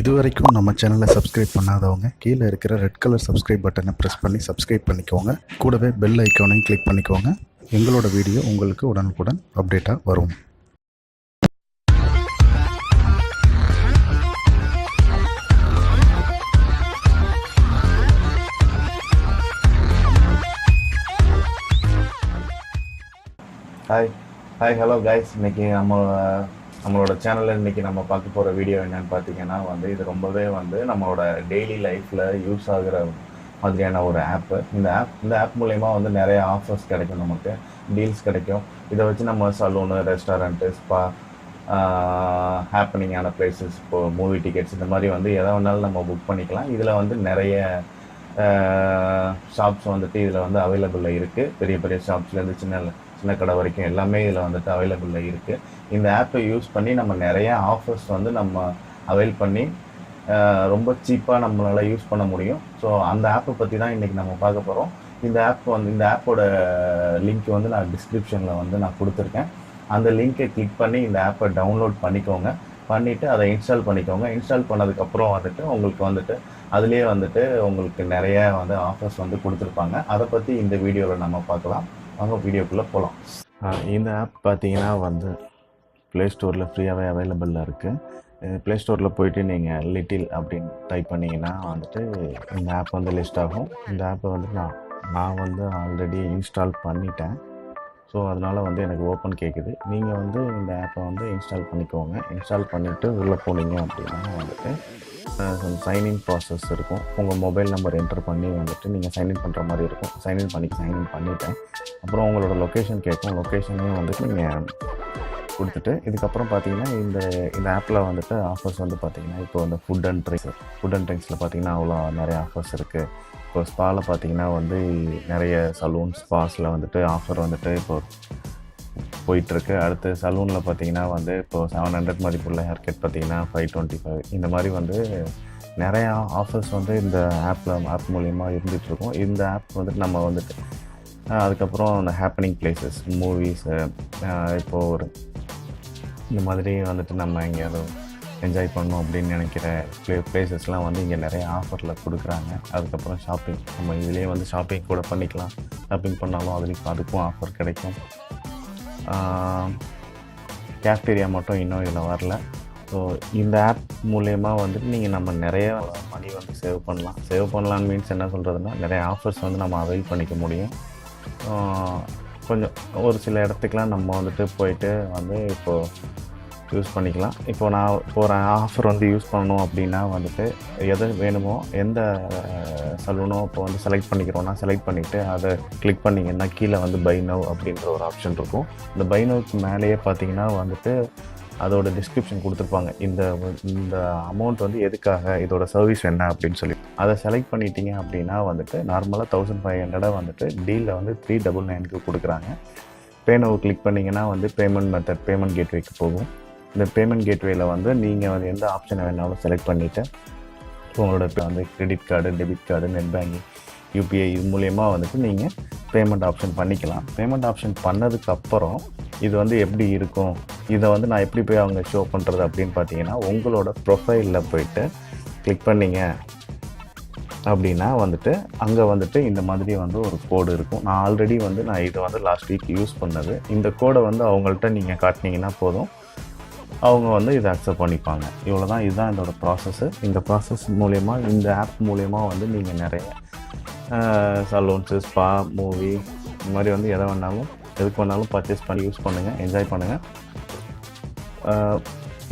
இதுவரைக்கும் நம்ம சேனலை சப்ஸ்கிரைப் பண்ணாதவங்க கீழே இருக்கிற ரெட் கலர் சப்ஸ்கிரைப் பட்டனை ப்ரெஸ் பண்ணி சப்ஸ்கிரைப் பண்ணிக்கோங்க. கூடவே பெல் ஐக்கானையும் கிளிக் பண்ணிக்கோங்க. எங்களோட வீடியோ உங்களுக்கு உடனுக்குடன் அப்டேட்டாக வரும். Hi hello guys. இன்றைக்கி நம்மளோட சேனலில் இன்றைக்கி நம்ம பார்க்க போகிற வீடியோ என்னென்னு பார்த்தீங்கன்னா இது ரொம்பவே நம்மளோட டெய்லி லைஃப்பில் யூஸ் ஆகிற மாதிரியான ஒரு ஆப்பு. இந்த ஆப் மூலயமா நிறைய ஆஃபர்ஸ் கிடைக்கும், நமக்கு டீல்ஸ் கிடைக்கும். இதை வச்சு நம்ம சலூனு, ரெஸ்டாரண்ட்டு, ஸ்பா, ஹேப்பனிங்கான பிளேசஸ், இப்போது மூவி டிக்கெட்ஸ், இந்த மாதிரி எதை வேணாலும் நம்ம புக் பண்ணிக்கலாம். இதில் நிறைய ஷாப்ஸ் இதில் அவைலபிளில் இருக்குது. பெரிய பெரிய ஷாப்ஸ்லேருந்து சின்ன கடை வரைக்கும் எல்லாமே இதில் அவைலபிளில் இருக்குது. இந்த ஆப்பை யூஸ் பண்ணி நம்ம நிறைய ஆஃபர்ஸ் நம்ம அவைல் பண்ணி ரொம்ப சீப்பாக நம்மளால் யூஸ் பண்ண முடியும். ஸோ அந்த ஆப்பை பற்றி தான் இன்றைக்கி நம்ம பார்க்க போகிறோம். இந்த ஆப்போட லிங்க் நான் டிஸ்கிரிப்ஷனில் நான் கொடுத்துருக்கேன். அந்த லிங்க்கை கிளிக் பண்ணி இந்த ஆப்பை டவுன்லோட் பண்ணிக்கோங்க. பண்ணிவிட்டு அதை இன்ஸ்டால் பண்ணிக்கோங்க. இன்ஸ்டால் பண்ணதுக்கப்புறம் உங்களுக்கு அதுலேயே உங்களுக்கு நிறைய ஆஃபர்ஸ் கொடுத்துருப்பாங்க. அதை பற்றி இந்த வீடியோவில் நம்ம பார்க்கலாம். வாங்க வீடியோக்குள்ளே போகலாம். இந்த ஆப் பார்த்தீங்கன்னா ப்ளே ஸ்டோரில் ஃப்ரீயாகவே அவைலபிளில் இருக்குது. ப்ளே ஸ்டோரில் போயிட்டு நீங்கள் லிட்டில் அப்படின்னு டைப் பண்ணிங்கன்னா இந்த ஆப் லிஸ்ட் ஆகும். இந்த ஆப்பை நான் ஆல்ரெடி இன்ஸ்டால் பண்ணிட்டேன். ஸோ அதனால் எனக்கு ஓப்பன் கேட்குது. நீங்கள் இந்த ஆப்பை இன்ஸ்டால் பண்ணிக்கோங்க. இன்ஸ்டால் பண்ணிவிட்டு உள்ளே போனீங்க அப்படின்னா சைன்இன் ப்ராசஸ் இருக்கும். உங்கள் மொபைல் நம்பர் என்டர் பண்ணி நீங்கள் சைன்இன் பண்ணுற மாதிரி இருக்கும். சைன்இன் பண்ணிட்டேன். அப்புறம் உங்களோட லொக்கேஷன் கேட்கும். லொக்கேஷனையும் நீங்கள் கொடுத்துட்டு இதுக்கப்புறம் பார்த்தீங்கன்னா இந்த ஆப்பில் ஆஃபர்ஸ் பார்த்தீங்கன்னா இப்போ ஃபுட் அண்ட் ட்ரிங்க்ஸில் பார்த்தீங்கன்னா அவ்வளோ நிறைய ஆஃபர்ஸ் இருக்குது. இப்போ ஸ்பாவில் பார்த்தீங்கன்னா நிறைய சலூன் ஸ்பாஸில் ஆஃபர் இப்போ போயிட்டுருக்கு. அடுத்து சலூனில் பார்த்தீங்கன்னா இப்போ 700 மதிப்புள்ள ஹேர் கட் பார்த்தீங்கன்னா 525. இந்த மாதிரி நிறையா ஆஃபர்ஸ் இந்த ஆப் மூலிமா இருந்துகிட்ருக்கோம். இந்த ஆப் நம்ம அதுக்கப்புறம் இந்த ஹேப்பனிங் பிளேசஸ், மூவிஸு, இப்போது இந்த மாதிரி நம்ம எங்கேயாவது என்ஜாய் பண்ணணும் அப்படின்னு நினைக்கிற பிளேசஸ்லாம் இங்கே நிறைய ஆஃபரில் கொடுக்குறாங்க. அதுக்கப்புறம் ஷாப்பிங், நம்ம இதிலே ஷாப்பிங் கூட பண்ணிக்கலாம். ஷாப்பிங் பண்ணாலும் அதுக்கும் ஆஃபர் கிடைக்கும். கேஃப்டீரியா மட்டும் இன்னும் இதில் வரல. ஸோ இந்த ஆப் மூலயமா நீங்கள் நம்ம நிறைய மணி சேவ் பண்ணலாம் மீன்ஸ் என்ன சொல்கிறதுனா நிறைய ஆஃபர்ஸ் நம்ம அவைல் பண்ணிக்க முடியும். கொஞ்சம் ஒரு சில இடத்துக்குலாம் நம்ம போயிட்டு இப்போது யூஸ் பண்ணிக்கலாம். இப்போ நான் ஒரு ஆஃபர் யூஸ் பண்ணணும் அப்படின்னா எது வேணுமோ, எந்த சலூனோ இப்போ செலக்ட் பண்ணிக்கிறோன்னா செலக்ட் பண்ணிவிட்டு அதை கிளிக் பண்ணிங்கன்னா கீழே பை நவ் அப்படின்ற ஒரு ஆப்ஷன் இருக்கும். இந்த பை நவ்க்கு மேலேயே பார்த்தீங்கன்னா அதோட டிஸ்கிரிப்ஷன் கொடுத்துருப்பாங்க. இந்த அமௌண்ட் எதுக்காக, இதோட சர்வீஸ் என்ன அப்படின்னு சொல்லி அதை செலக்ட் பண்ணிட்டீங்க அப்படின்னா நார்மலாக 1500 டீலில் 399க்கு கொடுக்குறாங்க. பே நவ் கிளிக் பண்ணிங்கன்னா பேமெண்ட் கேட்வேக்கு போகும். இந்த பேமெண்ட் கேட்வேயில் நீங்கள் எந்த ஆப்ஷனை வேணாலும் செலக்ட் பண்ணிவிட்டு உங்களோட credit card, debit card, net banking, UPI இது மூலயமா நீங்கள் பேமெண்ட் ஆப்ஷன் பண்ணிக்கலாம். பேமெண்ட் ஆப்ஷன் பண்ணதுக்கப்புறம் இது எப்படி இருக்கும், இதை நான் எப்படி போய் அவங்க ஷோ பண்ணுறது அப்படின்னு பார்த்தீங்கன்னா உங்களோட ப்ரொஃபைலில் போயிட்டு கிளிக் பண்ணிங்க அப்படின்னா அங்கே இந்த மாதிரி ஒரு கோடு இருக்கும். நான் ஆல்ரெடி நான் இதை லாஸ்ட் வீக் யூஸ் பண்ணது. இந்த கோடை அவங்கள்ட்ட நீங்கள் காட்டினீங்கன்னா போதும், அவங்க இதை அக்செப்ட் பண்ணிப்பாங்க. இவ்வளோ தான், இதுதான் இதோட ப்ராசஸ்ஸு. இந்த ப்ராசஸ் மூலயமா, இந்த ஆப் மூலயமா நீங்கள் நிறைய சலூன்ஸு, ஸ்பா, மூவி இந்த மாதிரி எதுக்கு வேணாலும் பர்ச்சேஸ் பண்ணி யூஸ் பண்ணுங்கள், என்ஜாய் பண்ணுங்கள்.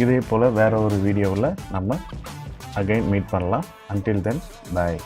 இதே போல் வேறு ஒரு வீடியோவில் நம்ம அகைன் மீட் பண்ணலாம். அன்டில் தென், பாய்.